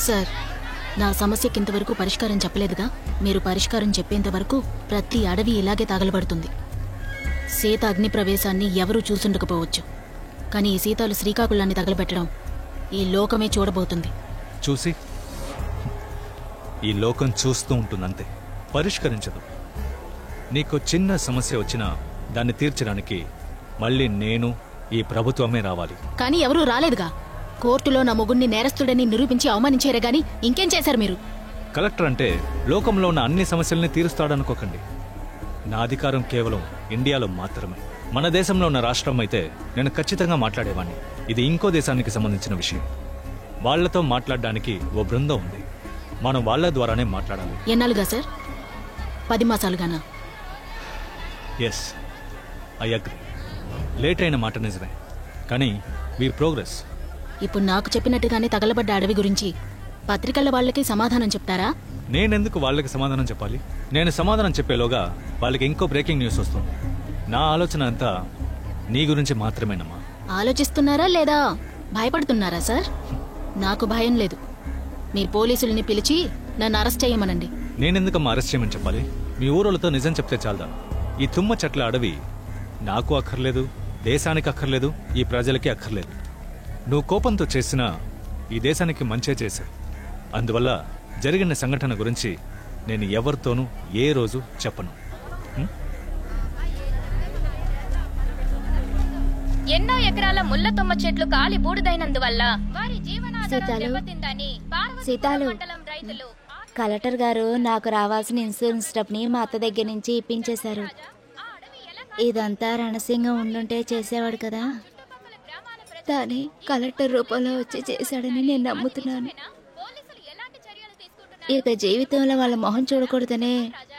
Sir, నా సమస్యకి ఇంతవరకు పరిష్కారం చెప్పలేదుగా. మీరు పరిష్కారం చెప్పేంత వరకు ప్రతి అడవి ఇలాగే తగలబడుతుంది. సీత అగ్ని ప్రవేశాన్ని ఎవరూ చూసుండకపోవచ్చు, కానీ ఈ సీతాలు శ్రీకాకుళాన్ని తగలబెట్టడం ఈ లోకమే చూడబోతుంది. చూసి ఈ లోకం చూస్తూ ఉంటుందంతే, పరిష్కరించదు. నీకు చిన్న సమస్య వచ్చినా దాన్ని తీర్చడానికి మళ్ళీ నేను, ఈ ప్రభుత్వమే రావాలి. కానీ ఎవరూ రాలేదుగా. కోర్టులో నా మొగుణ్ణి నేరస్తుడని నిరూపించి అవమానించారే గాని ఇంకేం చేశారు మీరు? కలెక్టర్ అంటే లోకంలో ఉన్న అన్ని సమస్యల్ని తీరుస్తాడనుకోకండి. నా అధికారం కేవలం ఇండియాలో మాత్రమే. మన దేశంలో ఉన్న రాష్ట్రం అయితే నేను ఖచ్చితంగా మాట్లాడేవాణ్ణి. ఇది ఇంకో దేశానికి సంబంధించిన విషయం. వాళ్లతో మాట్లాడడానికి ఓ బృందం ఉంది. మనం వాళ్ల ద్వారానే మాట్లాడాలి. ఎన్నాళ్ళుగా సార్? 10 మాసాలుగానా? Yes, I agree. లేట్ అయిన మాట నిజమే, కానీ వీ ప్రోగ్రెస్. ఇప్పుడు నాకు చెప్పినట్టుగానే తగలబడ్డ అడవి గురించి పత్రికల వాళ్ళకి సమాధానం చెప్తారా? నేనెందుకు వాళ్ళకి సమాధానం చెప్పాలి? నేను సమాధానం చెప్పేలోగా వాళ్ళకి ఇంకో బ్రేకింగ్ న్యూస్ వస్తుంది. నా ఆలోచన అంతా నీ గురించి మాత్రమేనమ్మా. ఆలోచిస్తున్నారా లేదా భయపడుతున్నారా సార్? నాకు భయం లేదు. మీరు పోలీసుల్ని పిలిచి నన్ను అరెస్ట్ చేయమనండి. నేనెందుకమ్మా అరెస్ట్ చేయమని చెప్పాలి? మీ ఊరోళ్ళతో నిజం చెప్తే చాలదా? ఈ తుమ్మ చెట్ల అడవి నాకు అక్కర్లేదు, దేశానికి అక్కర్లేదు, ఈ ప్రజలకి అక్కర్లేదు. నువ్వు కోపంతో చేసిన ఈ దేశానికి మంచే చేశావు. అందువల్ల జరిగిన సంఘటన గురించి నేను ఎవరితోనూ ఏ రోజు చెప్పను. ఎన్నో ఎకరాల ముళ్ళ తుమ్మ చెట్లు కాలి బూడిదైనందువల్ల వారి జీవనాధారం దెబ్బతిందని సీతాలు, కలెక్టర్ గారు నాకు రావాల్సిన ఇన్సూరెన్స్ డబ్బుని మా అత్త దగ్గర నుంచి ఇప్పించేశారు. ఇదంతా రణసింగం ఉండుంటే చేసేవాడు కదా, దాన్ని కలెక్టర్ రూపంలో వచ్చి చేశాడని నేను నమ్ముతున్నాను. ఇక జీవితంలో వాళ్ళ మొహం చూడకూడదనే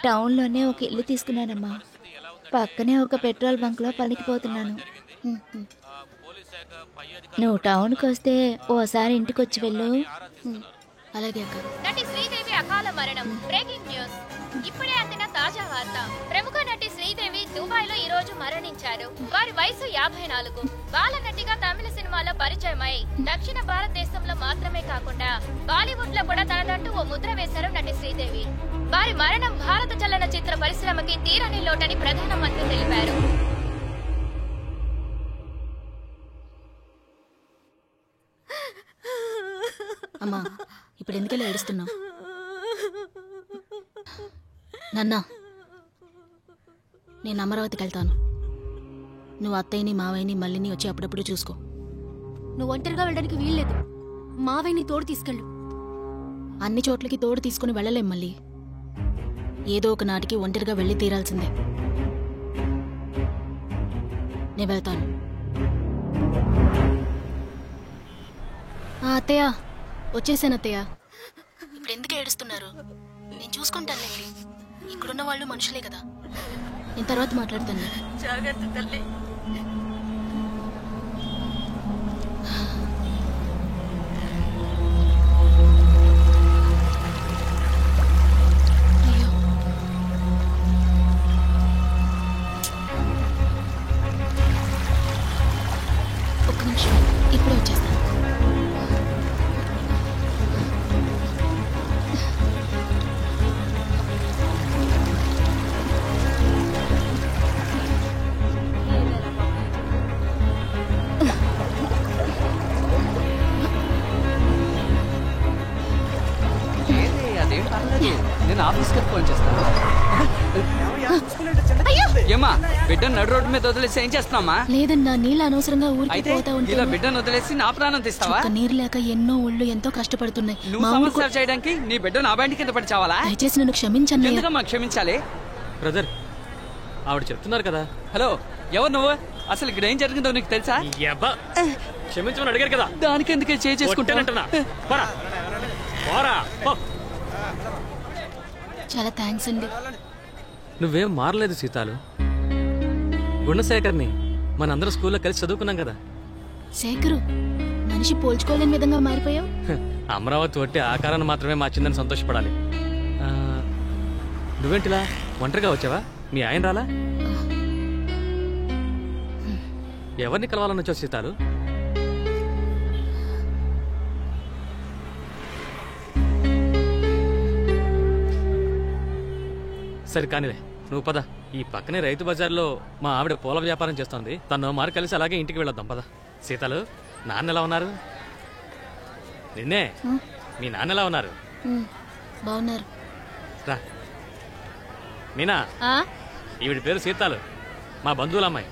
టౌన్లోనే ఒక ఇల్లు తీసుకున్నానమ్మా. పక్కనే ఒక పెట్రోల్ బంక్లో పనికిపోతున్నాను. నువ్వు టౌన్కి వస్తే ఓసారి ఇంటికి వచ్చి వెళ్ళు. అలాగే అక్క. నటి శ్రీదేవి అకాల మరణం. Breaking news. ఇప్పుడే అందిన తాజా వార్త. ప్రముఖ నటి శ్రీదేవి దుబాయ్ లో ఈ రోజు మరణించారు. వారి వయసు 54. బాల నటిగా తమిళ సినిమాలో పరిచయమై దక్షిణ భారతదేశంలో మాత్రమే కాకుండా బాలీవుడ్ లో కూడా తనదంటూ ఓ ముద్ర వేశారు నటి శ్రీదేవి. వారి మరణం భారత చలన చిత్ర పరిశ్రమకి తీరని లోటని ప్రధానమంత్రి తెలిపారు. అమ్మా, ఇప్పుడు ఎందుకలా ఏడుస్తున్నావు? నాన్న, నేను అమరావతికి వెళ్తాను. నువ్వు అత్తయ్యని, మావయ్యని, మళ్ళీని వచ్చి అప్పుడప్పుడు చూసుకో. నువ్వు ఒంటరిగా వెళ్ళడానికి వీల్లేదు. మావయ్యని తోడు తీసుకెళ్ళు. అన్ని చోట్లకి తోడు తీసుకుని వెళ్ళలేం మళ్ళీ. ఏదో ఒక నాటికి ఒంటరిగా వెళ్ళి తీరాల్సిందే. నేను వెళ్తాను. అత్తయ్య, వచ్చేసాను అత్తయ్య. ఇప్పుడు ఎందుకు ఏడుస్తున్నారు? నేను చూసుకుంటానులేండి. ఇక్కడున్న వాళ్ళు మనుషులే కదా. నేను తర్వాత మాట్లాడతాను. జాగ్రత్త తల్లి. ఒక్క నిమిషం, ఇప్పుడే వచ్చేస్తాను. నేను ఆఫీస్కి ఫోన్ చేస్తాను. ఏమా బిడ్డను నడు రోడ్డు మీద వదిలేసి ఏం చేస్తున్నామా? లేదన్నా, నీళ్ళు అనవసరంగా ఊరికి పోతా ఉంటే ఇలా బిడ్డను వదిలేసి నా ప్రాణం తీస్తావా? నీరు లేక ఎన్నో ఊళ్ళు ఎంతో కష్టపడుతున్నాయి. నువ్వు సమస్య చేయడానికి నీ బిడ్డ నా బండి కింద పడి చావాలా? దయచేసి నన్ను క్షమించండి. ఎందుకమ్మా క్షమించాలి? బ్రదర్, ఆవిడ చెప్తున్నారు కదా. హలో, ఎవరు నువ్వు? అసలు ఇక్కడ ఏం జరిగిందో నీకు తెలుసా? క్షమించమని అడిగారు కదా, దానికి ఎందుకే చేసుకుంటానంటున్నా. చాలా థ్యాంక్స్ అండి. నువ్వేం మారలేదు సీతాలు. గుణశేఖర్ని మనందరం స్కూల్లో కలిసి చదువుకున్నాం కదా. శేఖరు, మనిషి పోల్చుకోలేని విధంగా మారిపోయావు. అమరావతి ఒట్టి ఆకారాన్ని మాత్రమే మార్చిందని సంతోషపడాలి. నువ్వేంటిలా ఒంటరిగా వచ్చావా? మీ ఆయన రాలా? ఎవరిని కలవాలని వచ్చావు సీతాలు? సరే కానిలే, నువ్వు పద. ఈ పక్కనే రైతు బజార్లో మా ఆవిడ పూల వ్యాపారం చేస్తోంది. తను మారు కలిసి అలాగే ఇంటికి వెళ్ళొద్దాం పద. సీతలు, నాన్న ఎలా ఉన్నారు? నిన్నే, మీ నాన్న ఎలా ఉన్నారు? బాగున్నారు. రా మీనా, ఈవిడ పేరు సీతాలు, మా బంధువుల అమ్మాయి,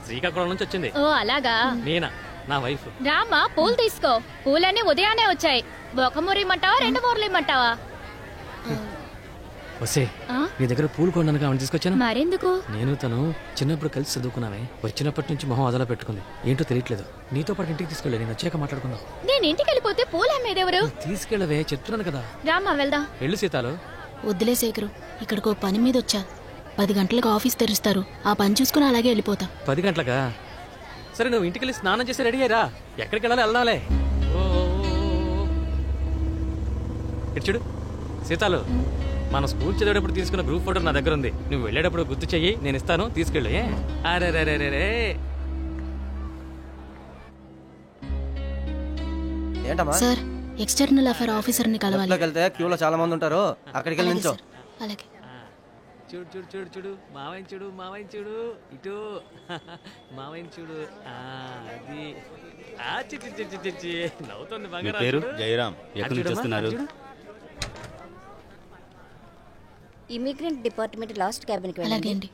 శ్రీకాకుళం నుంచి వచ్చింది. ఓ అలాగా. మీనా నా వైఫ్. రామ్మా, పూలు తీసుకో. పూలన్నీ ఉదయాన్నే వచ్చాయి. ఒక మూర ఇమ్మంటావా, 2 మూరలు ఇమ్మంటావా? వస్తే నీ దగ్గర పూలు కొనడానికి ఆమెను తీసుకొచ్చాను. మరెందుకు? నేను తను చిన్నప్పుడు కలిసి చదువుకున్నామే. వచ్చినప్పటి నుంచి మొహం అదలా పెట్టుకుంది. ఏంటో తెలియట్లేదు. నీతో పాటు ఇంటికి తీసుకెళ్ళి నేను వచ్చాక మాట్లాడుకుందాం. నేను ఇంటికి వెళ్ళిపోతే పూలు అమ్మేదెవరు? తీసుకెళ్ళవే, చెప్తున్నాను కదా. రామ్మా వెళ్దాం. వెళ్ళు సీతాలు. వద్దులే శేఖరు, ఇక్కడికో పని మీద వచ్చా. 10 గంటలకు ఆఫీస్ తెరుస్తారు. ఆ పని చూసుకుని అలాగే వెళ్ళిపోతా. 10 గంటలకా? సరే, నువ్వు ఇంటికి వెళ్ళి స్నానం చేసి రెడీ అయ్యారా. ఎక్కడికి వెళ్ళాలి వెళ్దాంలే. ఇటు చూడు సీతాలు, మన స్కూల్ చదివేటప్పుడు తీసుకున్న గ్రూప్ ఫోటో నా దగ్గర ఉంది. నువ్వు వెళ్ళేటప్పుడు గుర్తు చెయ్యి, నేను ఇస్తాను, తీసుకెళ్ళు. అరే రే రే రే. సార్, ఎక్స్టర్నల్ అఫైర్ ఆఫీసర్ని కలవాలి. క్యూలో చాలా మంది ఉంటారు, అక్కడికి వెళ్ళి నిల్చో. అలాగే. చూడు చూడు చూడు చూడు, మావయ్య చూడు, మావయ్య చూడు, ఇటు మావయ్య చూడు. అది నవ్వుతుంది బంగారం. పేరు జయరామ్. ఎక్కడి నుంచి వస్తున్నారు? ఇమిగ్రెంట్ డిపార్ట్మెంట్ లాస్ట్ క్యాబిన్కి అలాగే అండి.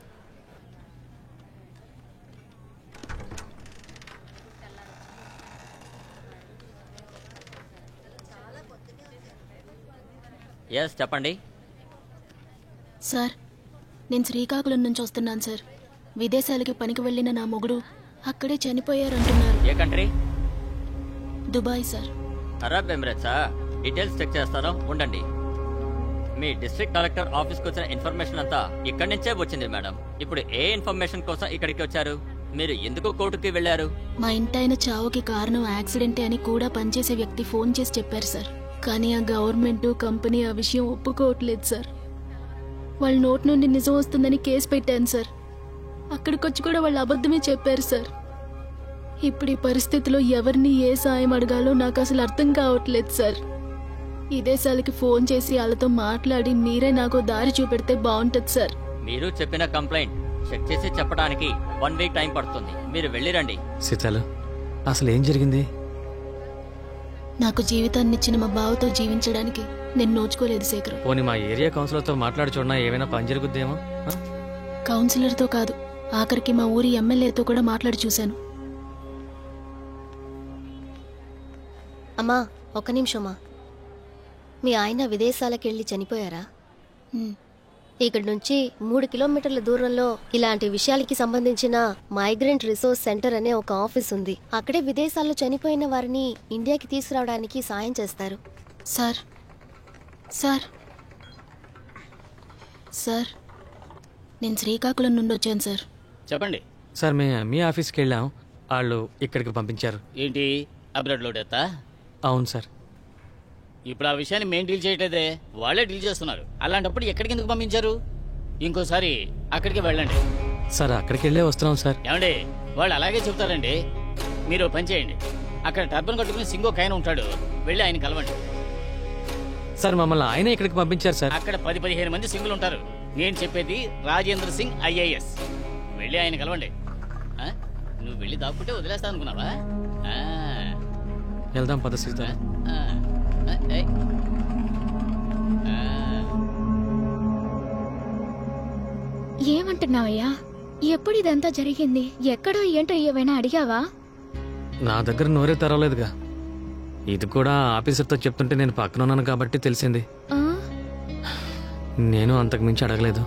చెప్పండి సార్, నేను శ్రీకాకుళం నుంచి వస్తున్నాను సార్. విదేశాలకి పనికి వెళ్ళిన నా మొగుడు అక్కడే చనిపోయారంటున్నారు. ఏ కంట్రీ? Dubai sir. అరబ్ ఎమిరేట్సా? డీటెయిల్స్ చెక్ చేస్తాను, ఉండండి. మీ డిస్ట్రిక్ట్ కలెక్టర్ ఆఫీస్కి వచ్చిన ఇన్ఫర్మేషన్ అంతా ఇక్కడి నుంచే వచ్చింది మేడం. ఇప్పుడు ఏ ఇన్ఫర్మేషన్ కోసం ఇక్కడికి వచ్చారు? మీరు ఎందుకు కోర్టుకి వెళ్లారు? మా ఇంటాయన చావుకి కారణం యాక్సిడెంటే అని కూడా పనిచేసే వ్యక్తి ఫోన్ చేసి చెప్పారు సార్. కానీ ఆ గవర్నమెంట్ కంపెనీ ఆ విషయం ఒప్పుకోవట్లేదు సార్. వాళ్ళ నోటి నుండి నిజం వస్తుందని కేసు పెట్టాను సార్. అక్కడికొచ్చి కూడా వాళ్ళు అబద్ధమే చెప్పారు సార్. ఇప్పుడు ఈ పరిస్థితిలో ఎవరిని ఏ సాయం అడగాలో నాకు అసలు అర్థం కావట్లేదు సార్. ఈ దేశాలకి ఫోన్ చేసి వాళ్ళతో మాట్లాడి మీరే నాకు దారి చూపెడితే బాగుంటది సార్. మీరు చెప్పిన కంప్లైంట్ చెక్ చేసి చెప్పడానికి 1 వీక్ టైం పడుతుంది. మీరు వెళ్ళిరండి. సీతాలు, అసలు ఏం జరిగింది? నాకు జీవితాన్ని ఇచ్చిన మా బావతో జీవించడానికి నేను నోచుకోలేదు శేఖర్. పోనీ మా ఏరియా కౌన్సిలర్తో మాట్లాడి చూడనా, ఏమైనా పని జరుగుద్దేమో. కౌన్సిలర్తో కాదు, ఆఖరికి మా ఊరి ఎమ్మెల్యేతో కూడా మాట్లాడి చూశాను. అమ్మా, 1 నిమిషమా. మీ ఆయన విదేశాలకు వెళ్ళి చనిపోయారా? ఇక్కడ నుంచి 3 కిలోమీటర్ల దూరంలో ఇలాంటి విషయాలకి సంబంధించిన మైగ్రెంట్ రిసోర్స్ సెంటర్ అనే ఒక ఆఫీస్ ఉంది. అక్కడే విదేశాల్లో చనిపోయిన వారిని ఇండియాకి తీసుకురావడానికి సాయం చేస్తారు. సార్ సార్ సార్, నేను శ్రీకాకుళం నుండి వచ్చాను సార్. చెప్పండి సార్. మీ ఆఫీస్కి వెళ్ళాం, వాళ్ళు ఇక్కడికి పంపించారు. ఏంటి, అబ్రాడ్ లోడ్ ఎత్తా? అవును సార్. ఇప్పుడు ఆ విషయాన్ని మేము డీల్ చేయట్లేదే, వాళ్ళే డీల్ చేస్తున్నారు. అలాంటప్పుడు ఎక్కడికి ఎందుకు పంపించారు? ఇంకోసారి అక్కడికి వెళ్ళండి. సార్, అక్కడికి వెళ్ళే వస్తున్నాం సార్. ఏమండి, వాళ్ళు అలాగే చెప్తారండి. మీరు పని చేయండి, అక్కడ టర్బన్ కట్టుకుని సింగో కైన ఉంటాడు, వెళ్ళి ఆయన కలవండి. సార్, మమ్మల్ని ఆయన ఇక్కడికి పంపించారు సార్. అక్కడ 10-15 మంది సింగులు ఉంటారు. నేను చెప్పేది రాజేంద్ర సింగ్ IAS. వెళ్ళి ఆయన కలవండి. నువ్వు వెళ్ళి దాక్కుంటే వదిలేస్తా అనుకున్నావా? వెళ్దాం పద సీత. ఏమంటున్నావయ్యా? ఎప్పుడు ఇదంతా జరిగింది? ఎక్కడో ఏంటో ఏమైనా అడిగావా? నా దగ్గర నోరే తెరవలేదుగా. ఇది కూడా ఆఫీసర్తో చెప్తుంటే నేను పక్కన ఉన్నాను కాబట్టి తెలిసింది. నేను అంతకు మించి అడగలేదు.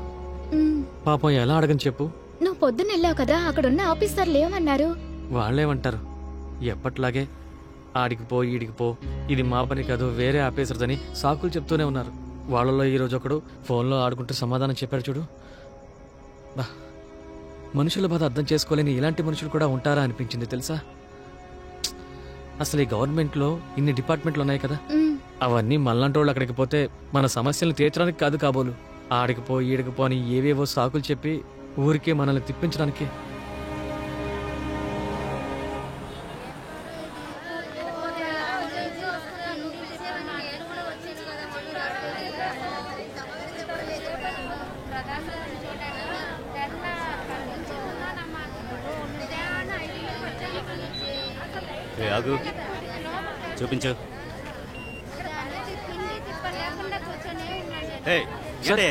పాపం ఎలా అడగని చెప్పు. నువ్వు పొద్దున్న వెళ్ళావు కదా, అక్కడున్న ఆఫీసర్లు ఏమన్నారు? వాళ్ళేమంటారు, ఎప్పట్లాగే ఆడికిపో ఈడికిపో, ఇది మా పని కాదు వేరే ఆఫీసర్దని సాకులు చెప్తూనే ఉన్నారు. వాళ్ళలో ఈరోజు ఒకడు ఫోన్లో ఆడుకుంటూ సమాధానం చెప్పాడు చూడు. మనుషుల బాధ అర్థం చేసుకోలేని ఇలాంటి మనుషులు కూడా ఉంటారా అనిపించింది తెలుసా. అసలు ఈ గవర్నమెంట్లో ఇన్ని డిపార్ట్మెంట్లు ఉన్నాయి కదా, అవన్నీ మళ్ళంటి వాళ్ళు అక్కడికి పోతే మన సమస్యలను తీర్చడానికి కాదు కాబోలు, ఆడికిపో ఈడికిపో అని ఏవేవో సాకులు చెప్పి ఊరికే మనల్ని తిప్పించడానికి. ఆగు, చూపించు.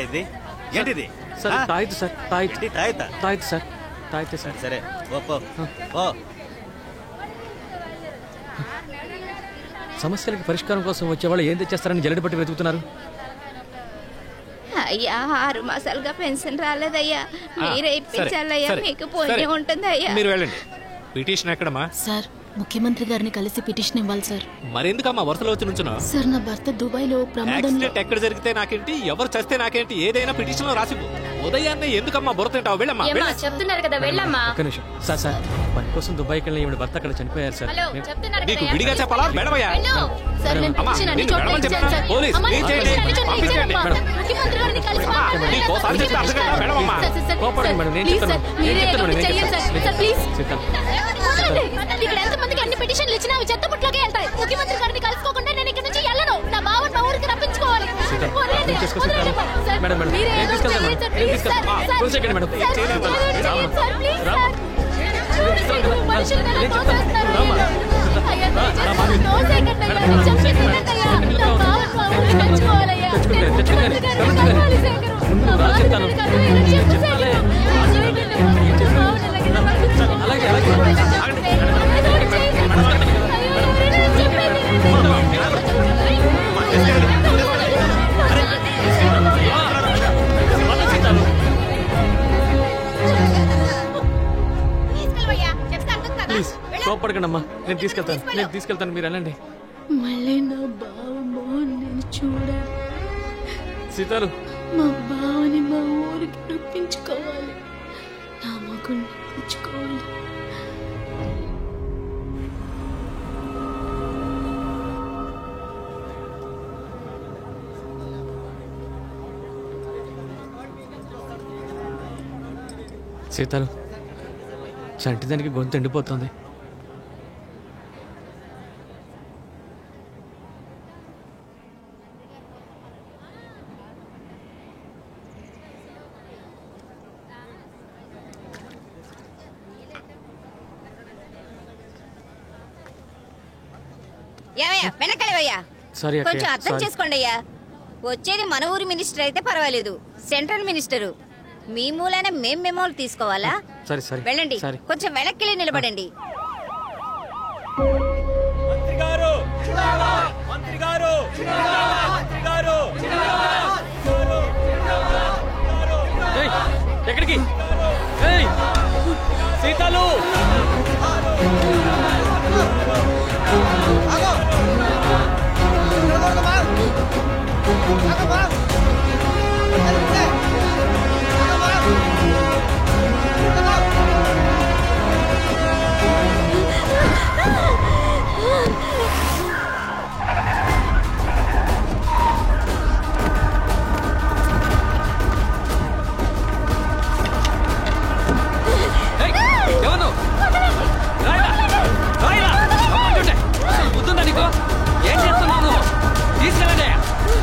ఇది ఏంటిది? సార్ తాయితు సార్, తాయితు సార్, తాయితే సార్. సరే ఓ సమస్యలకు పరిష్కారం కోసం వచ్చేవాళ్ళు ఏం తెచ్చేస్తారని జల్లెడ పట్టి వెతుకుతున్నారు. అయ్యా 6 మాసాలుగా పెన్షన్ రాలేదయ్యా, మీరే ఇప్పించాలయ్యా, మీకు పుణ్యం ఉంటుంది అయ్యా. మీరు వెళ్ళండి. పిటిషన్ ఎక్కడమ్మా? సార్ ముఖ్యమంత్రి గారిని కలిసి పిటిషన్ ఇవ్వాలి సార్. మరెందుకమ్మా వరుసలో వచ్చి నుంచున్నా? సార్ నా భర్త దుబాయ్ లో ప్రమాదంలో. ఎక్కడ జరిగితే నాకేంటి, ఎవరు చస్తే నాకేంటి, ఏదైనా పిటిషన్ లో రాసి ఉదయాన్నే ఎందుకమ్మా బుర్ర తింటావు? వెళ్ళమ్మా. చెప్తున్నారు కదా వెళ్ళమ్మా. ఒక్క నిమిషం సార్, సార్ పని కోసం దుబాయ్కి వెళ్ళి ఈవిడ భర్త అక్కడ చనిపోయారు సార్. హలో చెప్తున్నారు నీకు విడిగా చెప్పాలా? వెళ్ళవయ్యా. సార్ నేను పిటిషన్ అన్ని చోట్ల ఇచ్చాను సార్. పోలీస్ అమ్మా, ఏం చేయండి? పిటిషన్ అన్ని చోట్ల పంపించండి. ఇచ్చానమ్మా. ముఖ్యమంత్రి గారిని కలిసి మాట్లాడాలి. నీకోసారి చెప్తే అర్థం కాదా? వెళ్ళవమ్మా. సార్, సార్, సార్, కోపడండి మేడం, నేను ప్లీజ్ చెప్తాను. సార్, మీరే ఏదో ఒకటి చెయ్యండి సార్. Sir, please. సీత, వదలండి. ఇక్కడ ఎంతమందికి అన్ని పిటిషన్లు ఇచ్చినా అవి చెత్త పుట్లోకే వెళ్తాయి. ముఖ్యమంత్రి గారిని కలుసుకోకుండా నేను ఇక్కడ నుంచి వెళ్ళను. నా బావని మా ఊరికి రప్పించుకోవాలి. వదలండి, వదలండి. సార్, మేడం మేడం మీరే నేను ఏదో ఒకటి తీసుకెళ్తాను చెయ్యండి సార్. మేడం, నేను ప్లీజ్ సార్, తీసుకెళ్తాను. సార్. కొంచెం second madam. Sir, sir, please sir. చూడండి, మనుషులు ఎలా తోసేస్తున్నారు. అయ్యా, దయచేసి నో సెకండ్ అయ్యా. నేను చెప్పేది అయ్యా. నా బావని మా ఊరికి తెచ్చుకోవాలయ్యా. నేను ముఖ్యమంత్రి గారిని కలవాలి శేఖరు. నా బావని నేను కలవాలని చెప్పు శేఖరు. నా బావని అలాగే పంపించండి. అలాగే అలాగే ఏదో ఒకటి చేయండి. అయ్యో, నేను చెప్పేది ప్లీజ్ కోపడకండి అమ్మా, నేను తీసుకెళ్తాను, మీరు వెళ్ళండి. మళ్ళీ నా బావ మోహన్ నేను చూడాలి. సీతాలు మా బావని మా ఊరికి రప్పించుకోవాలి. నా మగుని రప్పించుకోవాలి. సీతాలు చంటిదానికి గొంతు ఎండిపోతుంది. ఏమయ్యా వెనకాలేవయ్యా, సారీ కొంచెం అక్కయ్య, అర్థం సారీ. చేసుకోండి అయ్యా. వచ్చేది మన ఊరి మినిస్టర్ అయితే పర్వాలేదు, సెంట్రల్ మినిస్టరు. మీ మూలైన మేం మెమోలు తీసుకోవాలా? సరే సరే వెళ్ళండి, సరే. కొంచెం వెనక్కి నిలబడండి. ఏయ్, ఎక్కడికి? ఏయ్, సీతాలు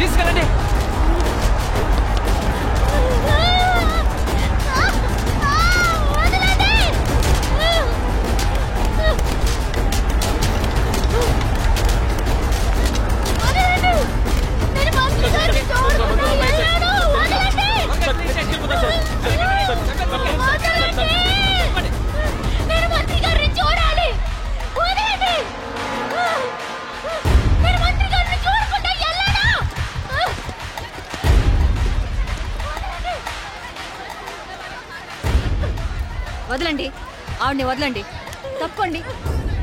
తీసుకెళ్ళండి. నేను మంత్రి గారిని చూడాలి. వదలండి. నేను మంత్రి గారిని చూడకుండా వెళ్ళను. వదలండి, ఆవిడ్ని వదలండి.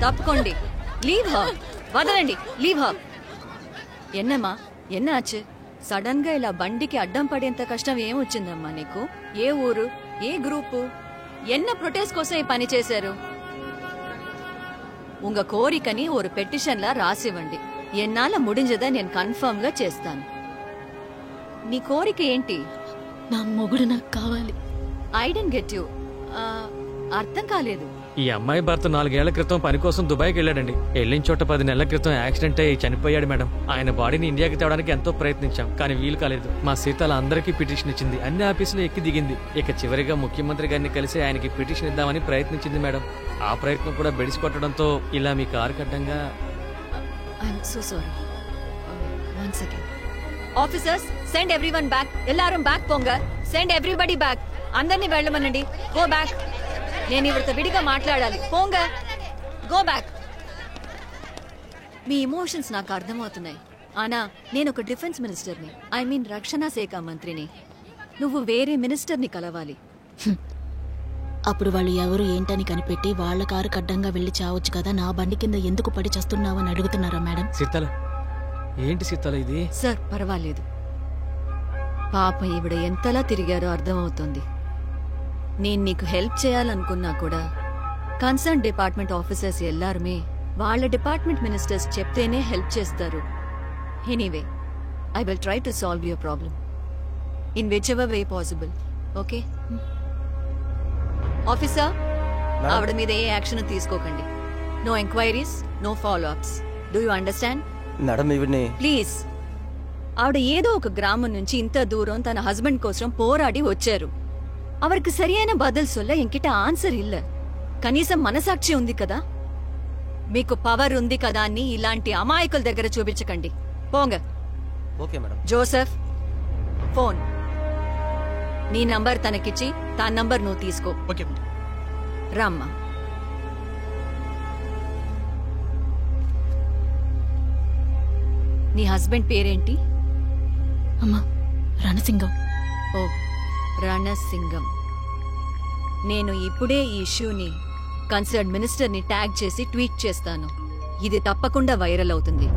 తప్పుకోండి. Leave her. వదలండి, లీవ్ హర్. ఎన్నమ్మా, ఎన్నాச்சு? సడన్ గా ఇలా బండికి అడ్డం పడేంత కష్టం ఏమొచ్చిందమ్మా నీకు? ఏ ఊరు, ఏ గ్రూపు, ఎన్న ప్రొటెస్ట్ కోసం ఈ పని చేశారు? உங்க கோரிக்கனி ஒரு பெட்டிஷன்ல రాసివ్వండి. ఎన్నాళ్ళ ముడింజదా నేను కన్ఫర్మ్ గా చేస్తాను. నీ కోరిక ఏంటి? నా మొగుడు నాకు కావాలి. I don't get you. అర్థం కాలేదు. ఈ అమ్మాయి భర్త 4 ఏళ్ల క్రితం పని కోసం దుబాయ్కి వెళ్ళాడండి. వెళ్ళిన చోట 10 నెలల క్రితం యాక్సిడెంట్ అయ్యి చనిపోయాడు మేడం. ఆయన బాడీని ఇండియాకి తేవడానికి ఎంతో ప్రయత్నించాం, కానీ వీలు కాలేదు. మా సీతాల అందరికీ పిటిషన్ ఇచ్చింది, అన్ని ఆఫీసులు ఎక్కి దిగింది. ఇక చివరిగా ముఖ్యమంత్రి గారిని కలిసి ఆయనకి పిటిషన్ ఇద్దామని ప్రయత్నించింది మేడం. ఆ ప్రయత్నం కూడా బెడిసి కొట్టడంతో ఇలా మీ కారు కడ్డంగా. I'm so sorry. One second. Officers, send everyone back. ఎల్లారం బ్యాక్ పోంగ. Send everybody back. అందరినీ వెళ్ళమనండి. Go back. నేను ఇవిడతో విడిగా మాట్లాడాలి. పోంగ. Go back. మీ ఇమోషన్స్ నాకు అర్థమవుతున్నాయి. ఆనా నేను ఒక డిఫెన్స్ మినిస్టర్ని, ఐ మీన్ రక్షణ శాఖ మంత్రిని. నువ్వు వేరే మినిస్టర్ని కలవాలి. అప్పుడు వాళ్ళు ఎవరు ఏంటని కనిపెట్టి వాళ్ళ కారు కడ్డంగా వెళ్ళి చావచ్చు కదా, నా బండి కింద ఎందుకు పడి చేస్తున్నావని అడుగుతున్నారా మేడం? సీతాల, ఏంటి సీతాల ఇది? సార్ పర్వాలేదు. పాపం ఈవిడ ఎంతలా తిరిగారో అర్థమవుతోంది. నేను నీకు హెల్ప్ చేయాలనుకున్నా కూడా కన్సర్న్ డిపార్ట్మెంట్ ఆఫీసర్స్ ఎల్లారమే వాళ్ళ డిపార్ట్మెంట్ మినిస్టర్స్ చెప్తేనే హెల్ప్ చేస్తారు. Anyway, I will try to solve your problem in whichever way possible. Okay officer, ఆవిడ మీద ఏ యాక్షన్ తీసుకోకండి. No enquiries, no follow ups. Do you understand? Madam ఇవిడ్ని please. ఆవిడ ఏదో ఒక గ్రామం నుంచి ఇంత దూరం తన హస్బెండ్ కోసం పోరాడి వచ్చారు. அவருக்கு சரியான பதில் சொல்ல என்கிட்ட ఆన్సర్ இல்ல. కనీసం మనసాక్షి ఉంది కదా. మీకు పవర్ ఉంది కదా అని ఇలాంటి అమాయకుల దగ్గర చూపించకండి. పోంగ. Okay madam. Joseph, phone. నీ నంబర్ తనకిచ్చి తన నంబర్ నువ్వు తీసుకో. ఓకే రామ్మా. నీ హస్బెండ్ పేరేంటి? అమ్మా, రణసింగం. ఓ, రణసింగం. నేను ఇప్పుడే ఈ ఇష్యూని కన్సర్న్ మినిస్టర్ని ట్యాగ్ చేసి ట్వీట్ చేస్తాను. ఇది తప్పకుండా వైరల్ అవుతుంది.